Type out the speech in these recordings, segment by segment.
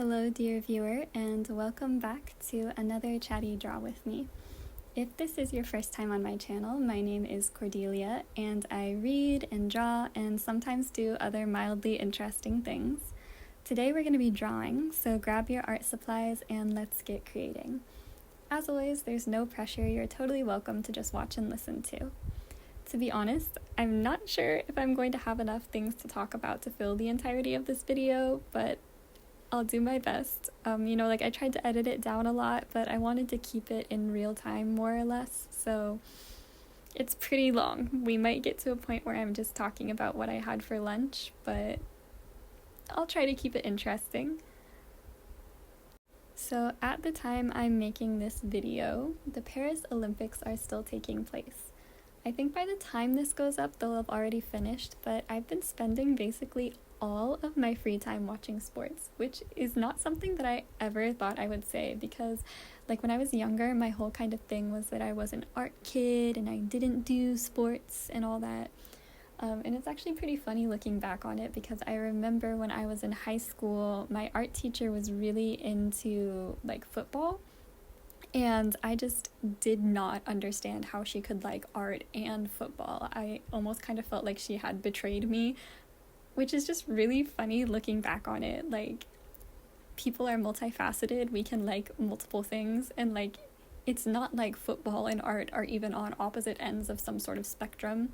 Hello, dear viewer, and welcome back to another chatty draw with me. If this is your first time on my channel, my name is Cordelia, and I read and draw and sometimes do other mildly interesting things. Today we're going to be drawing, so grab your art supplies and let's get creating. As always, there's no pressure, you're totally welcome to just watch and listen to. To be honest, I'm not sure if I'm going to have enough things to talk about to fill the entirety of this video, but I'll do my best. I tried to edit it down a lot, but I wanted to keep it in real time more or less, so it's pretty long. We might get to a point where I'm just talking about what I had for lunch, but I'll try to keep it interesting. So at the time I'm making this video, the Paris Olympics are still taking place. I think by the time this goes up, they'll have already finished, but I've been spending basically all of my free time watching sports, which is not something that I ever thought I would say because, when I was younger, my whole kind of thing was that I was an art kid and I didn't do sports and all that. And it's actually pretty funny looking back on it because I remember when I was in high school, my art teacher was really into, football. And I just did not understand how she could like art and football. I almost kind of felt like she had betrayed me, which is just really funny looking back on it. People are multifaceted, we can like multiple things, and it's not like football and art are even on opposite ends of some sort of spectrum.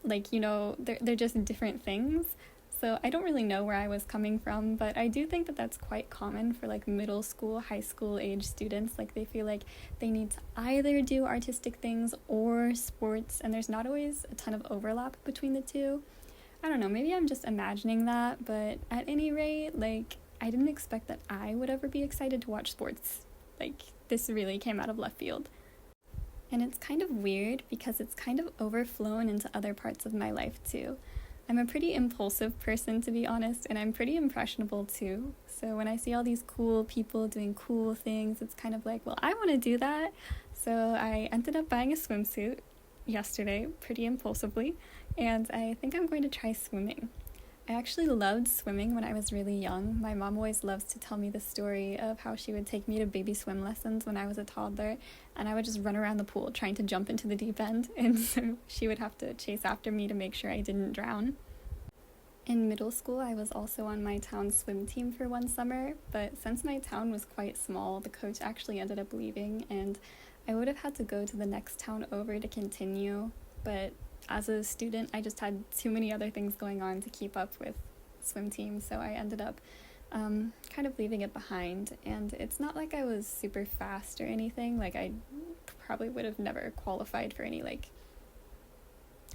They're just different things. So I don't really know where I was coming from, but I do think that that's quite common for middle school, high school age students. They feel like they need to either do artistic things or sports, and there's not always a ton of overlap between the two. I don't know, maybe I'm just imagining that, but at any rate, I didn't expect that I would ever be excited to watch sports. This really came out of left field. And it's kind of weird because it's kind of overflown into other parts of my life too. I'm a pretty impulsive person, to be honest, and I'm pretty impressionable too. So when I see all these cool people doing cool things, it's kind of like, well, I want to do that. So I ended up buying a swimsuit yesterday, pretty impulsively, and I think I'm going to try swimming. I actually loved swimming when I was really young. My mom always loves to tell me the story of how she would take me to baby swim lessons when I was a toddler, and I would just run around the pool trying to jump into the deep end, and so she would have to chase after me to make sure I didn't drown. In middle school, I was also on my town swim team for one summer, but since my town was quite small, the coach actually ended up leaving, and I would have had to go to the next town over to continue, but as a student, I just had too many other things going on to keep up with swim team, so I ended up kind of leaving it behind. And it's not like I was super fast or anything. I probably would have never qualified for any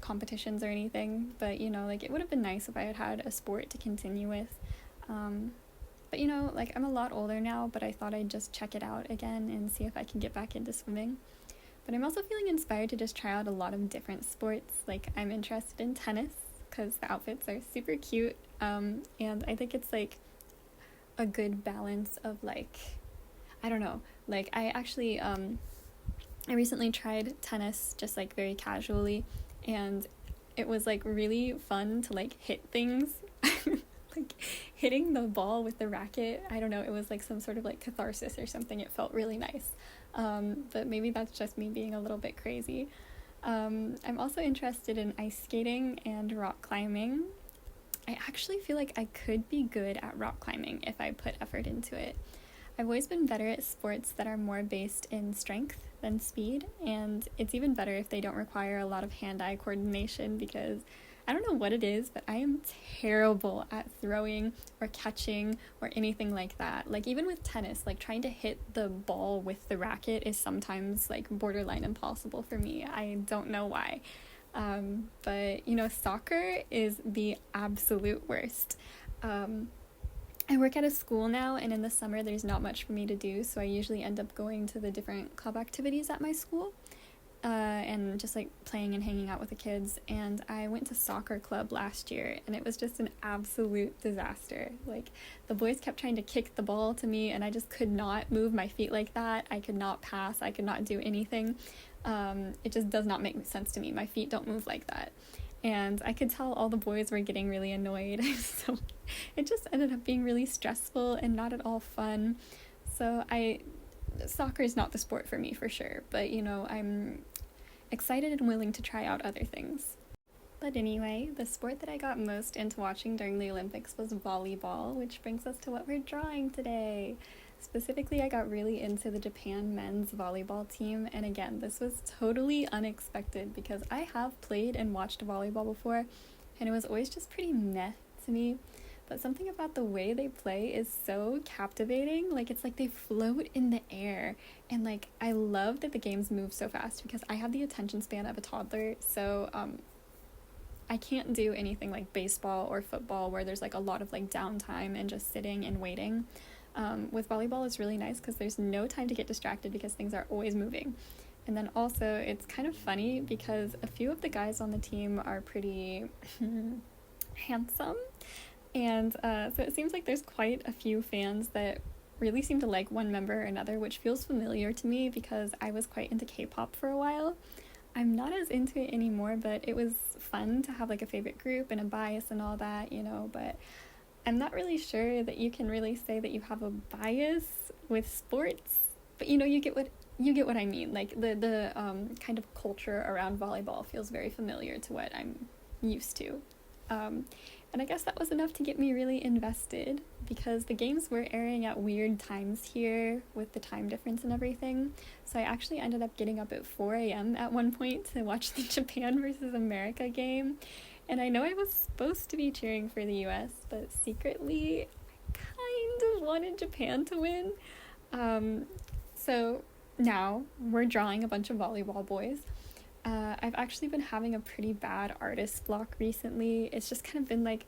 competitions or anything, but it would have been nice if I had had a sport to continue with. But I'm a lot older now, but I thought I'd just check it out again and see if I can get back into swimming. But I'm also feeling inspired to just try out a lot of different sports. I'm interested in tennis because the outfits are super cute, and I think it's a good balance of I don't know, I actually I recently tried tennis just very casually, and it was really fun to hit things. Hitting the ball with the racket, I don't know, it was some sort of catharsis or something. It felt really nice. But maybe that's just me being a little bit crazy. I'm also interested in ice skating and rock climbing. I actually feel like I could be good at rock climbing if I put effort into it. I've always been better at sports that are more based in strength than speed, and it's even better if they don't require a lot of hand-eye coordination because I don't know what it is, but I am terrible at throwing or catching or anything like that. Even with tennis, trying to hit the ball with the racket is sometimes borderline impossible for me. I don't know why. But soccer is the absolute worst. I work at a school now, and in the summer there's not much for me to do, so I usually end up going to the different club activities at my school. And just playing and hanging out with the kids, and I went to soccer club last year and it was just an absolute disaster. The boys kept trying to kick the ball to me and I just could not move my feet like that. I could not pass, I could not do anything. It just does not make sense to me. My feet don't move like that. and I could tell all the boys were getting really annoyed. So it just ended up being really stressful and not at all fun. So soccer is not the sport for me for sure, but I'm excited and willing to try out other things. But anyway, the sport that I got most into watching during the Olympics was volleyball, which brings us to what we're drawing today. Specifically, I got really into the Japan men's volleyball team, and again, this was totally unexpected because I have played and watched volleyball before, and it was always just pretty meh to me. But something about the way they play is so captivating. Like, it's like they float in the air, and like I love that the games move so fast because I have the attention span of a toddler, so I can't do anything like baseball or football where there's like a lot of like downtime and just sitting and waiting. With volleyball, it's really nice because there's no time to get distracted because things are always moving. And then also, it's kind of funny because a few of the guys on the team are pretty handsome. And so it seems like there's quite a few fans that really seem to like one member or another, which feels familiar to me because I was quite into K-pop for a while. I'm not as into it anymore, but it was fun to have like a favorite group and a bias and all that, but I'm not really sure that you can really say that you have a bias with sports, but you get what I mean. Like the kind of culture around volleyball feels very familiar to what I'm used to. And I guess that was enough to get me really invested because the games were airing at weird times here with the time difference and everything. So I actually ended up getting up at 4 a.m. at one point to watch the Japan versus America game. And I know I was supposed to be cheering for the US, but secretly I kind of wanted Japan to win. So now we're drawing a bunch of volleyball boys. I've actually been having a pretty bad artist block recently. It's just kind of been like,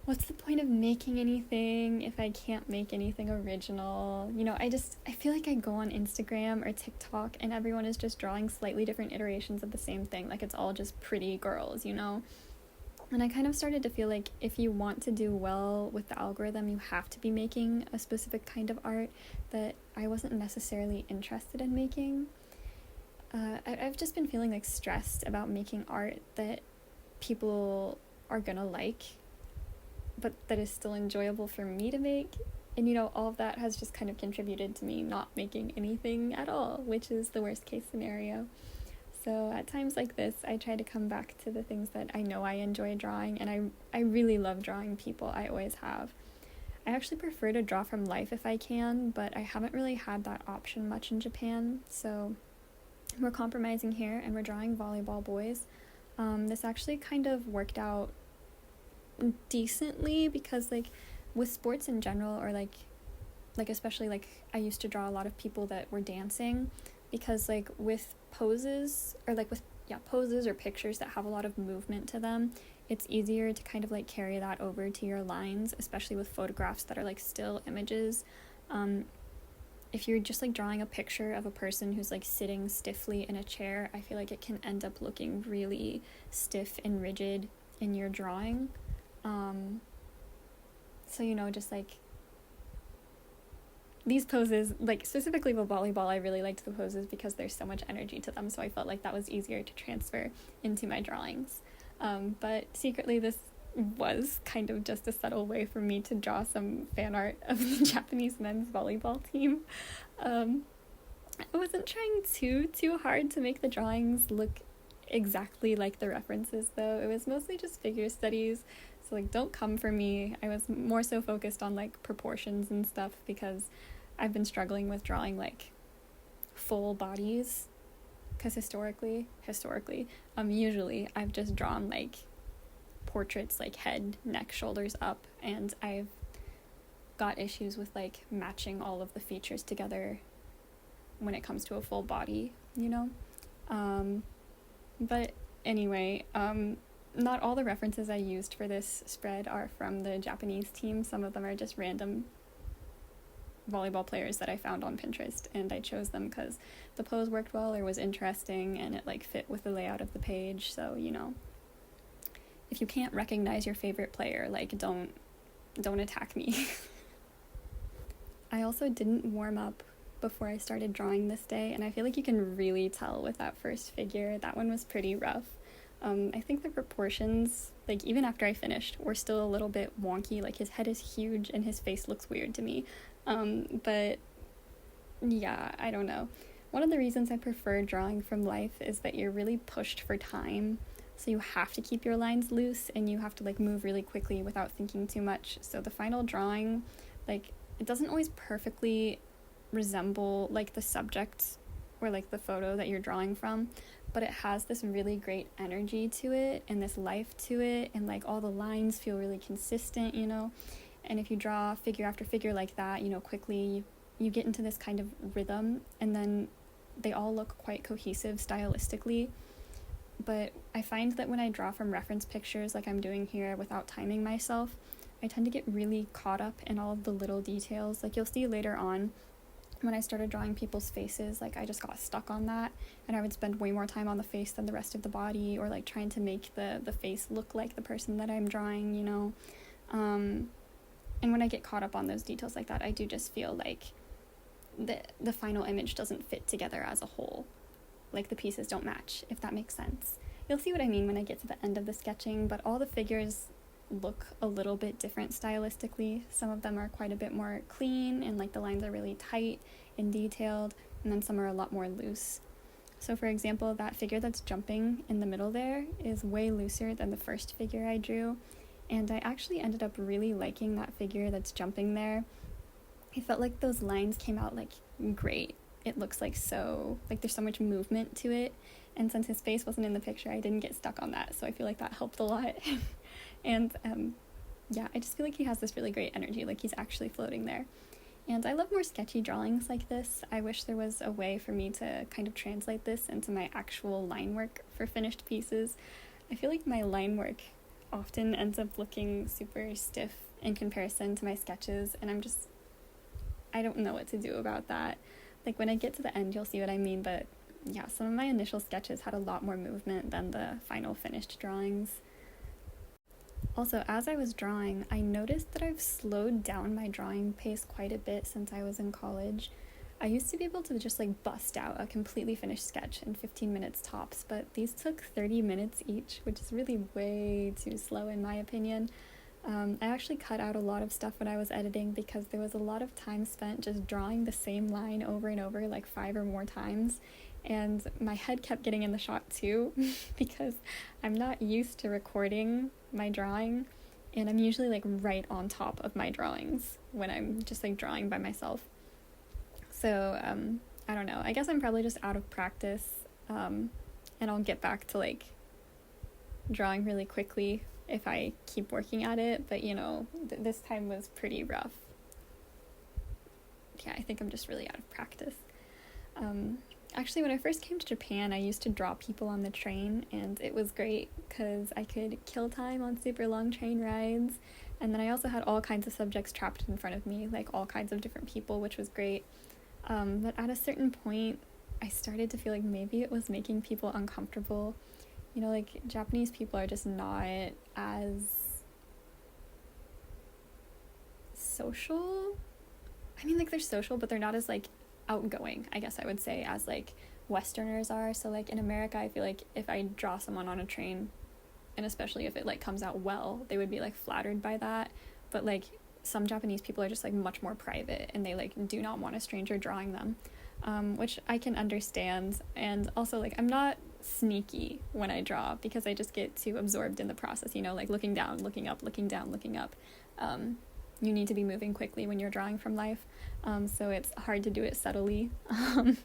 what's the point of making anything if I can't make anything original? I feel like I go on Instagram or TikTok and everyone is just drawing slightly different iterations of the same thing. Like it's all just pretty girls, And I kind of started to feel like if you want to do well with the algorithm, you have to be making a specific kind of art that I wasn't necessarily interested in making. I've just been feeling like stressed about making art that people are gonna like, but that is still enjoyable for me to make. And all of that has just kind of contributed to me not making anything at all, which is the worst case scenario. So at times like this, I try to come back to the things that I know I enjoy drawing, and I really love drawing people. I always have. I actually prefer to draw from life if I can, but I haven't really had that option much in Japan, so we're compromising here and we're drawing volleyball boys. This actually kind of worked out decently because like with sports in general, or like especially like I used to draw a lot of people that were dancing, because like with poses or pictures that have a lot of movement to them, it's easier to kind of like carry that over to your lines, especially with photographs that are like still images. If you're just like drawing a picture of a person who's like sitting stiffly in a chair, I feel like it can end up looking really stiff and rigid in your drawing. So just like these poses, like specifically with volleyball, I really liked the poses because there's so much energy to them, so I felt like that was easier to transfer into my drawings. But secretly this was kind of just a subtle way for me to draw some fan art of the Japanese men's volleyball team. I wasn't trying too hard to make the drawings look exactly like the references, though. It was mostly just figure studies, so like don't come for me. I was more so focused on like proportions and stuff because I've been struggling with drawing like full bodies, because historically usually I've just drawn like portraits, like head, neck, shoulders up, and I've got issues with like matching all of the features together when it comes to a full body, but anyway, not all the references I used for this spread are from the Japanese team. Some of them are just random volleyball players that I found on Pinterest, and I chose them because the pose worked well or was interesting and it like fit with the layout of the page. So if you can't recognize your favorite player, like don't attack me. I also didn't warm up before I started drawing this day, and I feel like you can really tell with that first figure. That one was pretty rough. I think the proportions, like even after I finished, were still a little bit wonky. Like his head is huge and his face looks weird to me. But yeah, I don't know. One of the reasons I prefer drawing from life is that you're really pushed for time. So you have to keep your lines loose and you have to like move really quickly without thinking too much. So the final drawing, like it doesn't always perfectly resemble like the subject or like the photo that you're drawing from, but it has this really great energy to it and this life to it, and like all the lines feel really consistent, you know. And if you draw figure after figure like that, you know, quickly, you get into this kind of rhythm, and then they all look quite cohesive stylistically. But I find that when I draw from reference pictures like I'm doing here without timing myself, I tend to get really caught up in all of the little details. Like you'll see later on when I started drawing people's faces, like I just got stuck on that, and I would spend way more time on the face than the rest of the body, or like trying to make the face look like the person that I'm drawing, you know. And when I get caught up on those details like that, I do just feel like the final image doesn't fit together as a whole. Like the pieces don't match, if that makes sense. You'll see what I mean when I get to the end of the sketching, but all the figures look a little bit different stylistically. Some of them are quite a bit more clean and like the lines are really tight and detailed, and then some are a lot more loose. So for example, that figure that's jumping in the middle there is way looser than the first figure I drew, and I actually ended up really liking that figure that's jumping there. I felt like those lines came out like great. It looks like so, like there's so much movement to it, and since his face wasn't in the picture, I didn't get stuck on that, so I feel like that helped a lot. And yeah, I just feel like he has this really great energy, like he's actually floating there. And I love more sketchy drawings like this. I wish there was a way for me to kind of translate this into my actual line work for finished pieces. I feel like my line work often ends up looking super stiff in comparison to my sketches, and I don't know what to do about that. Like when I get to the end, you'll see what I mean, but yeah, some of my initial sketches had a lot more movement than the final finished drawings. Also, as I was drawing, I noticed that I've slowed down my drawing pace quite a bit since I was in college. I used to be able to just like bust out a completely finished sketch in 15 minutes tops, but these took 30 minutes each, which is really way too slow in my opinion. I actually cut out a lot of stuff when I was editing because there was a lot of time spent just drawing the same line over and over like 5 or more times, and my head kept getting in the shot too because I'm not used to recording my drawing, and I'm usually like right on top of my drawings when I'm just like drawing by myself. So I don't know, I guess I'm probably just out of practice, and I'll get back to like drawing really quickly if I keep working at it, but you know, this time was pretty rough. Yeah, I think I'm just really out of practice. Actually, when I first came to Japan, I used to draw people on the train, and it was great because I could kill time on super long train rides, and then I also had all kinds of subjects trapped in front of me, like all kinds of different people, which was great. But at a certain point, I started to feel like maybe it was making people uncomfortable. You know, like Japanese people are just not as social. I mean, like they're social, but they're not as like outgoing, I guess I would say, as like Westerners are. So like in America, I feel like if I draw someone on a train, and especially if it like comes out well, they would be like flattered by that. But like some Japanese people are just like much more private, and they like do not want a stranger drawing them, which I can understand. And also like I'm not sneaky when I draw because I just get too absorbed in the process, you know, like looking down, looking up, looking down, looking up. You need to be moving quickly when you're drawing from life, so it's hard to do it subtly. And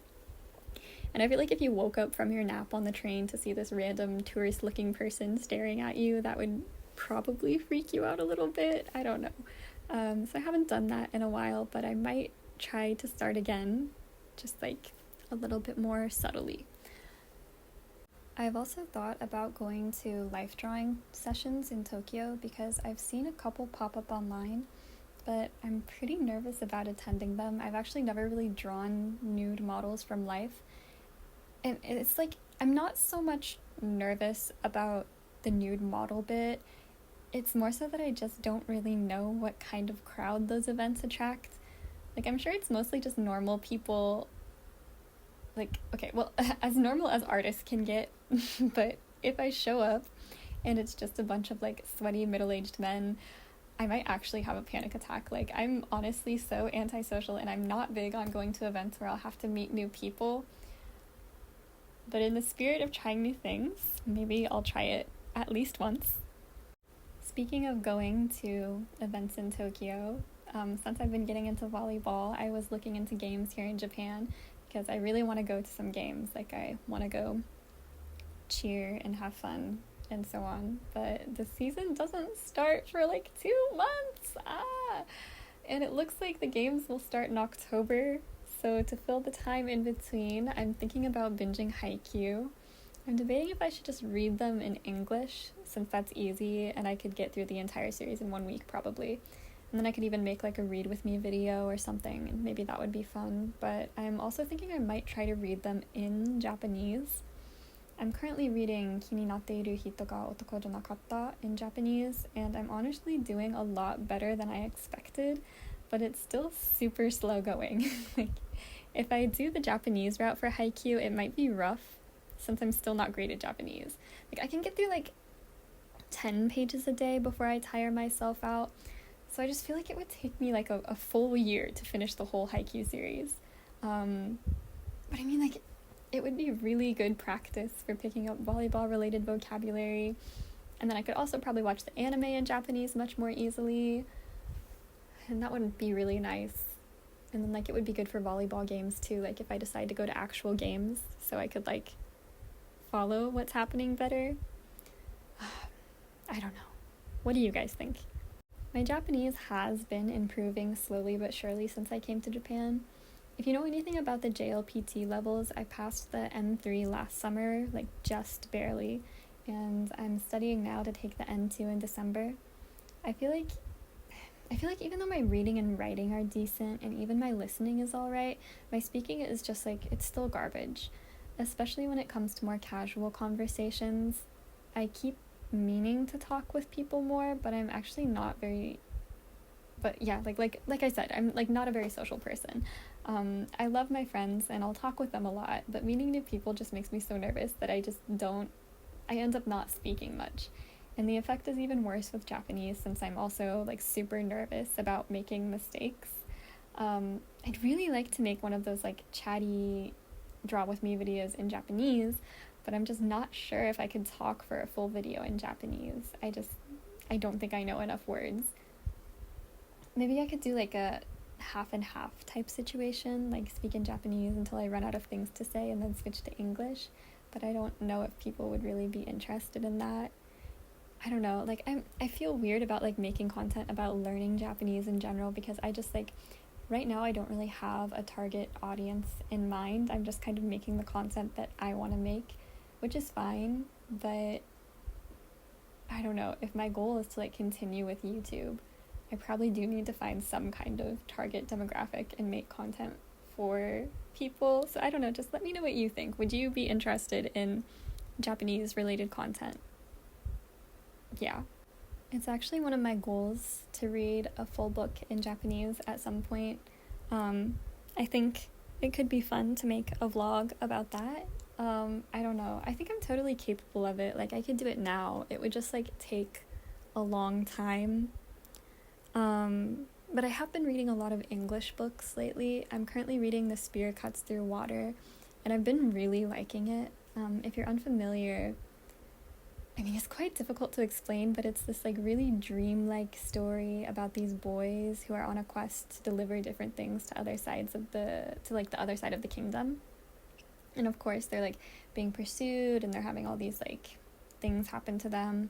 I feel like if you woke up from your nap on the train to see this random tourist looking person staring at you, that would probably freak you out a little bit. I don't know. So I haven't done that in a while, but I might try to start again, just like a little bit more subtly. I've also thought about going to life drawing sessions in Tokyo because I've seen a couple pop up online, but I'm pretty nervous about attending them. I've actually never really drawn nude models from life, and it's like I'm not so much nervous about the nude model bit. It's more so that I just don't really know what kind of crowd those events attract. Like I'm sure it's mostly just normal people, like, okay, well, as normal as artists can get, but if I show up and it's just a bunch of like sweaty middle-aged men, I might actually have a panic attack. Like, I'm honestly so antisocial, and I'm not big on going to events where I'll have to meet new people. But in the spirit of trying new things, maybe I'll try it at least once. Speaking of going to events in Tokyo, since I've been getting into volleyball, I was looking into games here in Japan because I really want to go to some games. Like, I want to go cheer and have fun and so on. But the season doesn't start for like 2 months. And it looks like the games will start in October. So to fill the time in between, I'm thinking about binging Haikyuu. I'm debating if I should just read them in English, since that's easy and I could get through the entire series in 1 week probably. And then I could even make like a read with me video or something, and maybe that would be fun. But I'm also thinking I might try to read them in Japanese. I'm currently reading Kimi Natteiru Hito ga Otoko ja Nakatta in Japanese, and I'm honestly doing a lot better than I expected, but it's still super slow going. Like, if I do the Japanese route for Haikyuu, it might be rough, since I'm still not great at Japanese. Like, I can get through like 10 pages a day before I tire myself out. So I just feel like it would take me like a full year to finish the whole Haikyuu series. But I mean, like, it would be really good practice for picking up volleyball-related vocabulary. And then I could also probably watch the anime in Japanese much more easily. And that would be really nice. And then, like, it would be good for volleyball games, too. Like, if I decide to go to actual games, so I could, like, follow what's happening better. I don't know. What do you guys think? My Japanese has been improving slowly but surely since I came to Japan. If you know anything about the JLPT levels, I passed the M3 last summer, like just barely, and I'm studying now to take the N2 in December. I feel like even though my reading and writing are decent and even my listening is alright, my speaking is just like, it's still garbage, especially when it comes to more casual conversations. I keep meaning to talk with people more, but I'm actually not very, but yeah, like I said, I'm like not a very social person. I love my friends and I'll talk with them a lot, but meeting new people just makes me so nervous that I end up not speaking much. And the effect is even worse with Japanese, since I'm also like super nervous about making mistakes. I'd really like to make one of those like chatty draw with me videos in Japanese, but I'm just not sure if I could talk for a full video in Japanese. I don't think I know enough words. Maybe I could do like a half and half type situation, like speak in Japanese until I run out of things to say and then switch to English, but I don't know if people would really be interested in that. I don't know, like I feel weird about like making content about learning Japanese in general, because I just like, right now I don't really have a target audience in mind. I'm just kind of making the content that I want to make, which is fine, but I don't know, if my goal is to like continue with YouTube, I probably do need to find some kind of target demographic and make content for people. So I don't know, just let me know what you think. Would you be interested in Japanese related content? Yeah. It's actually one of my goals to read a full book in Japanese at some point. I think it could be fun to make a vlog about that. I don't know. I think I'm totally capable of it. Like, I could do it now. It would just like take a long time. But I have been reading a lot of English books lately. I'm currently reading The Spear Cuts Through Water, and I've been really liking it. If you're unfamiliar, I mean, it's quite difficult to explain, but it's this like really dreamlike story about these boys who are on a quest to deliver different things to the other side of the kingdom. And of course, they're like being pursued and they're having all these like things happen to them.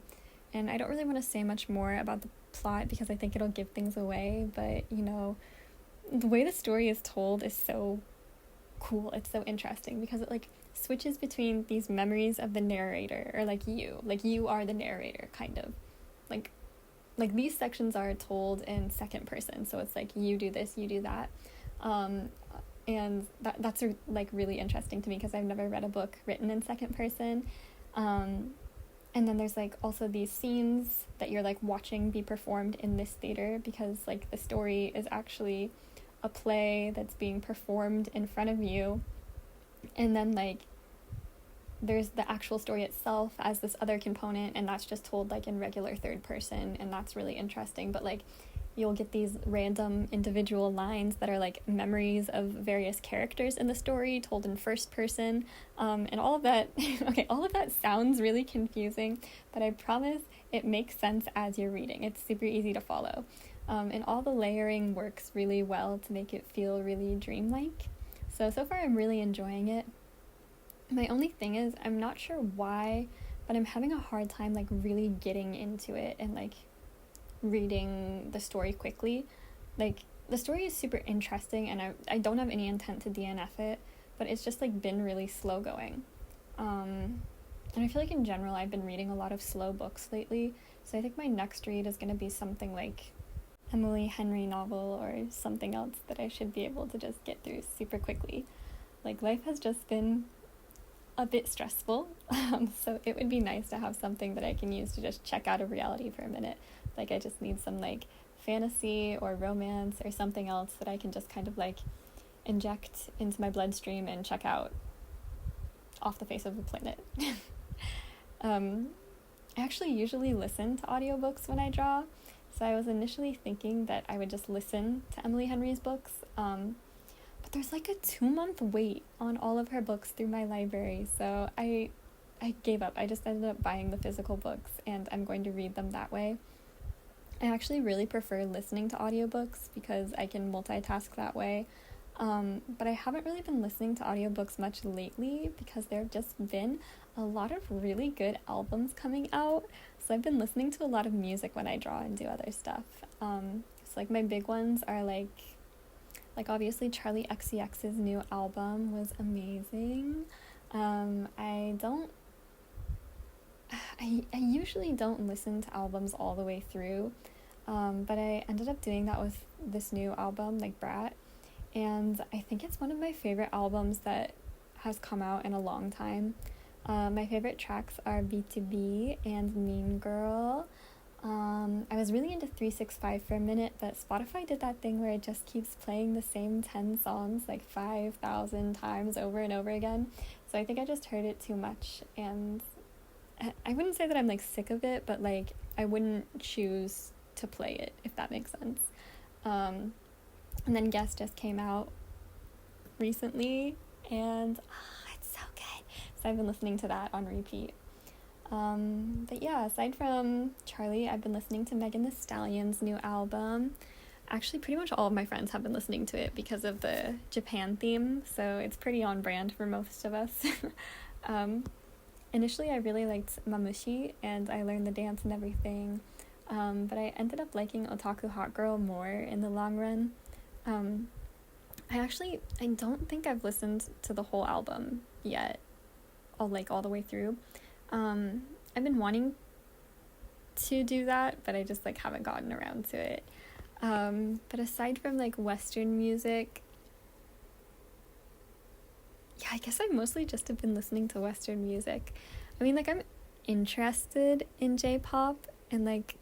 And I don't really want to say much more about the plot because I think it'll give things away, but you know, the way the story is told is so cool. It's so interesting because it like switches between these memories of the narrator, or like you are the narrator, kind of like these sections are told in second person, so it's like you do this, you do that, and that's like really interesting to me because I've never read a book written in second person. And then there's like also these scenes that you're like watching be performed in this theater, because like the story is actually a play that's being performed in front of you, and then like there's the actual story itself as this other component, and that's just told like in regular third person, and that's really interesting. But like you'll get these random individual lines that are like memories of various characters in the story told in first person, and all of that okay, all of that sounds really confusing, but I promise it makes sense as you're reading. It's super easy to follow, and all the layering works really well to make it feel really dreamlike. So far I'm really enjoying it. My only thing is, I'm not sure why, but I'm having a hard time like really getting into it and like reading the story quickly. Like the story is super interesting, and I don't have any intent to DNF it, but it's just like been really slow going. And I feel like in general I've been reading a lot of slow books lately, so I think my next read is going to be something like Emily Henry novel or something else that I should be able to just get through super quickly. Like life has just been a bit stressful, so it would be nice to have something that I can use to just check out of reality for a minute. Like I just need some like fantasy or romance or something else that I can just kind of like inject into my bloodstream and check out off the face of the planet. I actually usually listen to audiobooks when I draw, so I was initially thinking that I would just listen to Emily Henry's books, but there's like a 2-month wait on all of her books through my library, so I gave up. I just ended up buying the physical books, and I'm going to read them that way. I actually really prefer listening to audiobooks because I can multitask that way, but I haven't really been listening to audiobooks much lately because there have just been a lot of really good albums coming out, so I've been listening to a lot of music when I draw and do other stuff. So like my big ones are like obviously Charlie XCX's new album was amazing. I usually don't listen to albums all the way through, but I ended up doing that with this new album, like Brat, and I think it's one of my favorite albums that has come out in a long time. My favorite tracks are B2B and Mean Girl. I was really into 365 for a minute, but Spotify did that thing where it just keeps playing the same 10 songs like 5,000 times over and over again, so I think I just heard it too much, and I wouldn't say that I'm like sick of it, but like I wouldn't choose to play it, if that makes sense. And then Guess just came out recently, and it's so good, so I've been listening to that on repeat. But yeah, aside from Charlie, I've been listening to Megan Thee Stallion's new album. Actually, pretty much all of my friends have been listening to it because of the Japan theme, so it's pretty on brand for most of us. Initially, I really liked Mamushi, and I learned the dance and everything, but I ended up liking Otaku Hot Girl more in the long run. I don't think I've listened to the whole album yet, all the way through. I've been wanting to do that, but I just like haven't gotten around to it. But aside from like Western music, yeah, I guess I mostly just have been listening to Western music. I mean, like I'm interested in J-pop, and like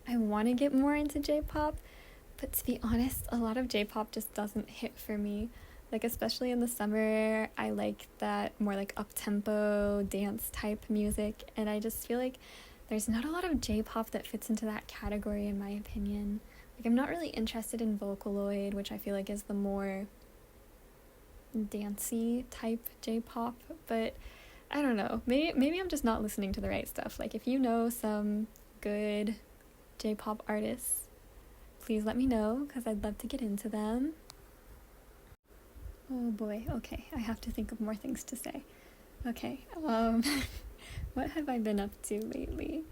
I want to get more into J-pop, but to be honest, a lot of J-pop just doesn't hit for me. Like especially in the summer, I like that more like up-tempo dance type music, and I just feel like there's not a lot of J-pop that fits into that category in my opinion. Like I'm not really interested in Vocaloid, which I feel like is the more dancey type J-pop, but I don't know, maybe I'm just not listening to the right stuff. Like if you know some good J-pop artists, please let me know, because I'd love to get into them. Oh boy, okay, I have to think of more things to say. Okay, what have I been up to lately?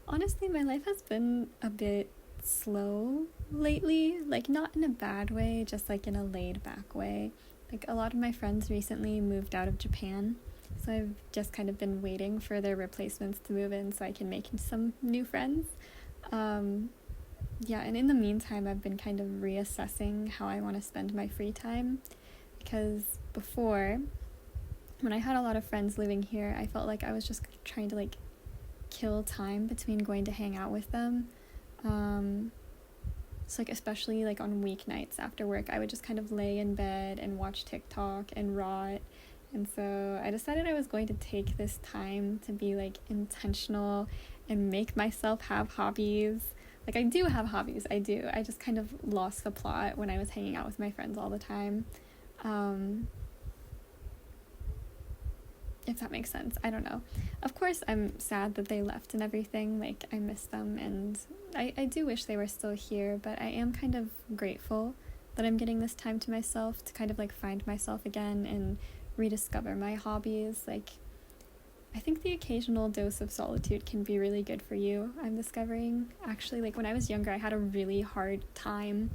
Honestly, my life has been a bit slow lately, like not in a bad way, just like in a laid back way. Like a lot of my friends recently moved out of Japan, so I've just kind of been waiting for their replacements to move in so I can make some new friends. Yeah, and in the meantime, I've been kind of reassessing how I want to spend my free time, because before, when I had a lot of friends living here, I felt like I was just trying to like kill time between going to hang out with them. So like especially like on weeknights after work, I would just kind of lay in bed and watch TikTok and rot And so I decided I was going to take this time to be like intentional and make myself have hobbies. Like, I do have hobbies, I do. I just kind of lost the plot when I was hanging out with my friends all the time. If that makes sense, I don't know. Of course, I'm sad that they left and everything. Like, I miss them, and I do wish they were still here, but I am kind of grateful that I'm getting this time to myself to kind of like find myself again and rediscover my hobbies. Like, I think the occasional dose of solitude can be really good for you, I'm discovering. Actually, like, when I was younger, I had a really hard time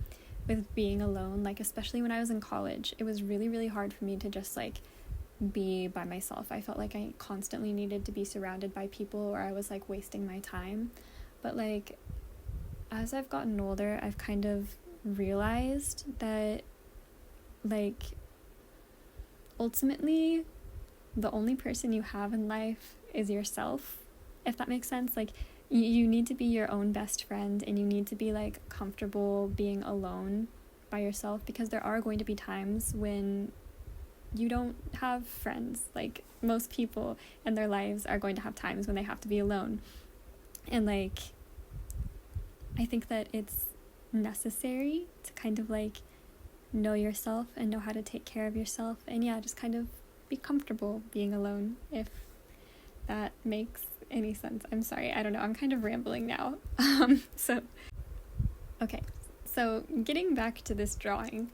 with being alone, like, especially when I was in college. It was really, really hard for me to just, like, be by myself. I felt like I constantly needed to be surrounded by people, or I was, like, wasting my time. But, like, as I've gotten older, I've kind of realized that, like, ultimately, the only person you have in life is yourself, if that makes sense. Like, you need to be your own best friend, and you need to be, like, comfortable being alone by yourself, because there are going to be times when you don't have friends. Like, most people in their lives are going to have times when they have to be alone. And, like, I think that it's necessary to kind of, like, know yourself and know how to take care of yourself, and yeah, just kind of be comfortable being alone, if that makes any sense. I'm sorry, I don't know, I'm kind of rambling now. So getting back to this drawing,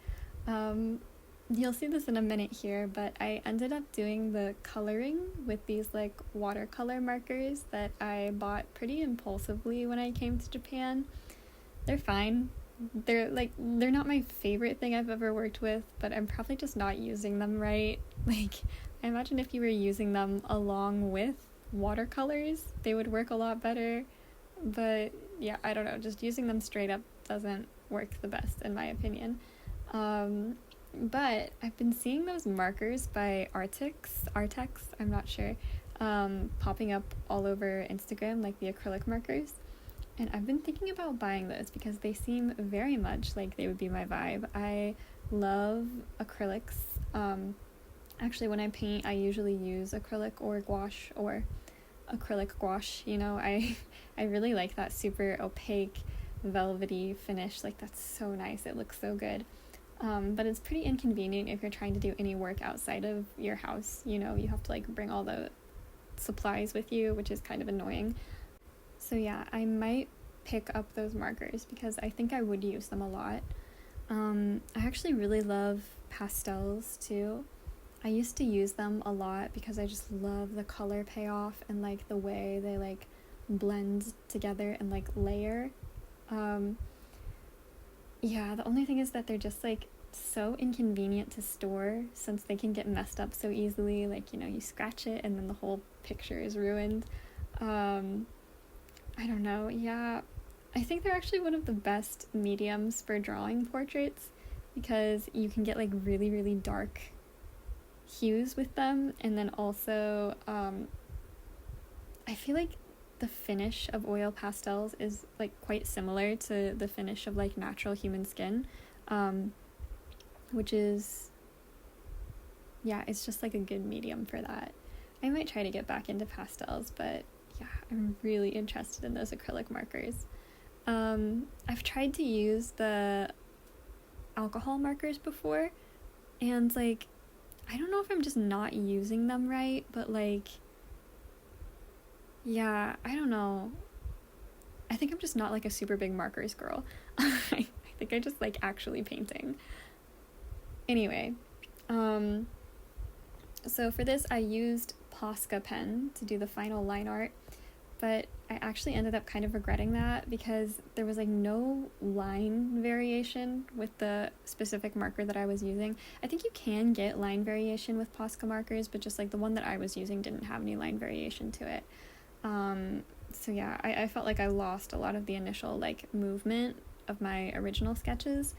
you'll see this in a minute here, but I ended up doing the coloring with these like watercolor markers that I bought pretty impulsively when I came to Japan. They're fine. They're not my favorite thing I've ever worked with, but I'm probably just not using them right. Like, I imagine if you were using them along with watercolors, they would work a lot better. But yeah, I don't know, just using them straight up doesn't work the best in my opinion. But I've been seeing those markers by Artex, I'm not sure, popping up all over Instagram, like the acrylic markers. And I've been thinking about buying those because they seem very much like they would be my vibe. I love acrylics. Actually, when I paint, I usually use acrylic or gouache, or acrylic gouache, you know. I really like that super opaque, velvety finish. Like, that's so nice. It looks so good. But it's pretty inconvenient if you're trying to do any work outside of your house. You know, you have to like bring all the supplies with you, which is kind of annoying. So yeah, I might pick up those markers because I think I would use them a lot. I actually really love pastels too. I used to use them a lot because I just love the color payoff and like the way they like blend together and like layer. Yeah, the only thing is that they're just like so inconvenient to store since they can get messed up so easily. Like, you know, you scratch it and then the whole picture is ruined. I don't know, yeah. I think they're actually one of the best mediums for drawing portraits because you can get like really, really dark hues with them, and then also I feel like the finish of oil pastels is like quite similar to the finish of like natural human skin, which is, yeah, it's just like a good medium for that. I might try to get back into pastels, but yeah, I'm really interested in those acrylic markers. I've tried to use the alcohol markers before, and like, I don't know if I'm just not using them right, but like, yeah, I don't know. I think I'm just not like a super big markers girl. I think I just like actually painting. Anyway, so for this I used Posca pen to do the final line art, but I actually ended up kind of regretting that because there was like no line variation with the specific marker that I was using. I think you can get line variation with Posca markers, but just like the one that I was using didn't have any line variation to it. So yeah, I felt like I lost a lot of the initial like movement of my original sketches,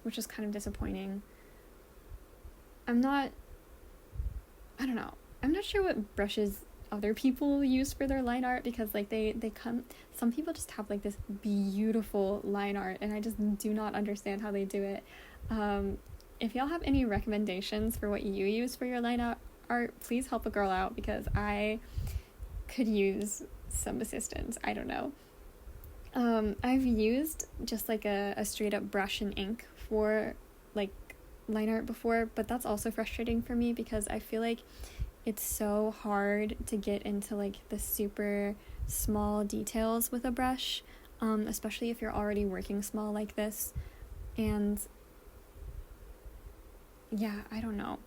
which is kind of disappointing. I'm not sure what brushes other people use for their line art, because like some people just have like this beautiful line art and I just do not understand how they do it. if y'all have any recommendations for what you use for your line art, please help a girl out, because I could use some assistance. I don't know. I've used just like a straight up brush and ink for like line art before, but that's also frustrating for me because I feel like it's so hard to get into like the super small details with a brush, especially if you're already working small like this. And yeah, I don't know.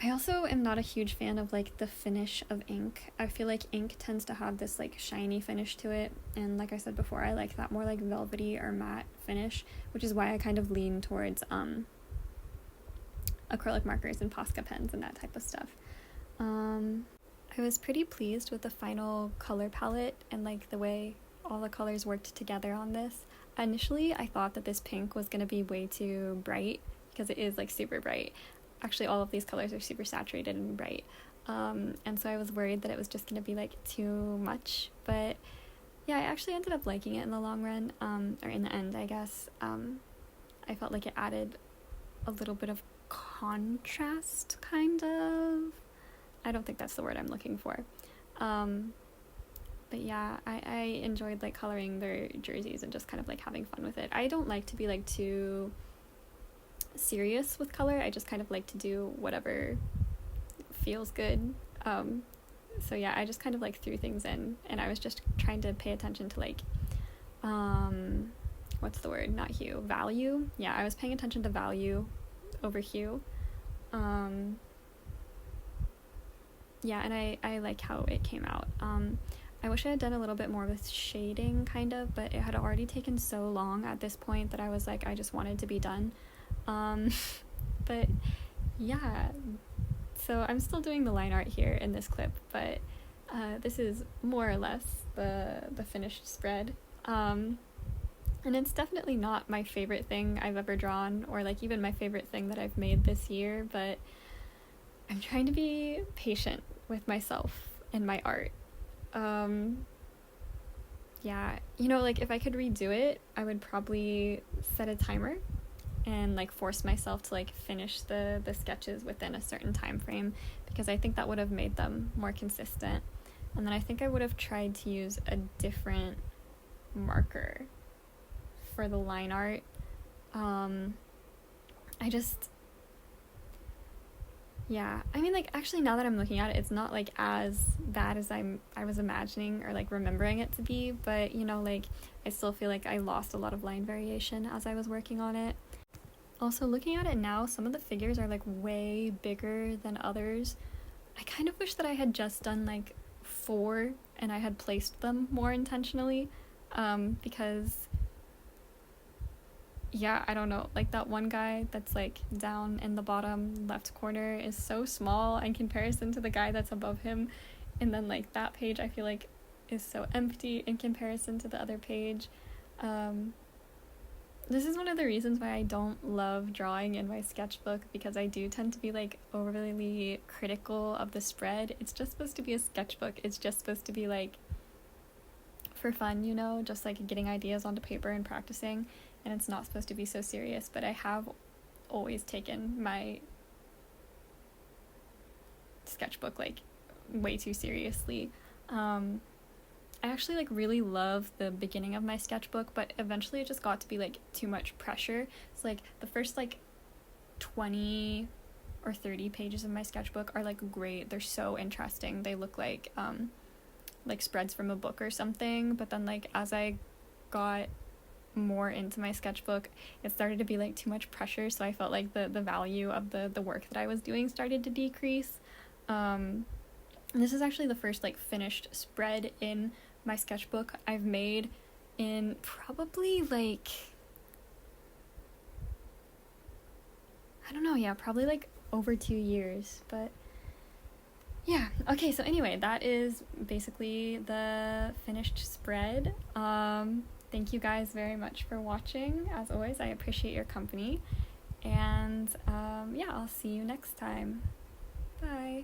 I also am not a huge fan of like the finish of ink. I feel like ink tends to have this like shiny finish to it, and like I said before, I like that more like velvety or matte finish, which is why I kind of lean towards acrylic markers and Posca pens and that type of stuff. I was pretty pleased with the final color palette and like the way all the colors worked together on this. Initially, I thought that this pink was gonna be way too bright, because it is like super bright. Actually, all of these colors are super saturated and bright. And so I was worried that it was just going to be like too much. But yeah, I actually ended up liking it in the long run, or in the end, I guess. I felt like it added a little bit of contrast, kind of. I don't think that's the word I'm looking for. But yeah, I enjoyed like coloring their jerseys and just kind of like having fun with it. I don't like to be like too serious with color. I just kind of like to do whatever feels good. So yeah, I just kind of like threw things in, and I was just trying to pay attention to like what's the word, not hue, value. Yeah, I was paying attention to value over hue. Yeah, and I like how it came out. I wish I had done a little bit more with shading, kind of, but it had already taken so long at this point that I was like, I just wanted to be done. But yeah, so I'm still doing the line art here in this clip, but this is more or less the finished spread. And it's definitely not my favorite thing I've ever drawn, or like even my favorite thing that I've made this year, but I'm trying to be patient with myself and my art. Yeah, you know, like if I could redo it, I would probably set a timer and like force myself to like finish the sketches within a certain time frame, because I think that would have made them more consistent. And then I think I would have tried to use a different marker for the line art. Yeah, I mean, like, actually, now that I'm looking at it, it's not, like, as bad as I was imagining or, like, remembering it to be, but, you know, like, I still feel like I lost a lot of line variation as I was working on it. Also, looking at it now, some of the figures are, like, way bigger than others. I kind of wish that I had just done, like, 4 and I had placed them more intentionally, because yeah, I don't know, like that one guy that's like down in the bottom left corner is so small in comparison to the guy that's above him, and then like that page I feel like is so empty in comparison to the other page. This is one of the reasons why I don't love drawing in my sketchbook, because I do tend to be like overly critical of the spread. It's just supposed to be a sketchbook. It's just supposed to be like for fun, you know, just like getting ideas onto paper and practicing, and it's not supposed to be so serious. But I have always taken my sketchbook like way too seriously. I actually like really love the beginning of my sketchbook, but eventually it just got to be like too much pressure. So like the first like 20 or 30 pages of my sketchbook are like great. They're so interesting. They look like spreads from a book or something. But then like as I got more into my sketchbook, it started to be like too much pressure, so I felt like the value of the work that I was doing started to decrease. And this is actually the first like finished spread in my sketchbook I've made in probably like, I don't know, yeah, probably like over 2 years. But yeah, okay, so anyway, that is basically the finished spread. Thank you guys very much for watching. As always, I appreciate your company, and yeah, I'll see you next time. Bye.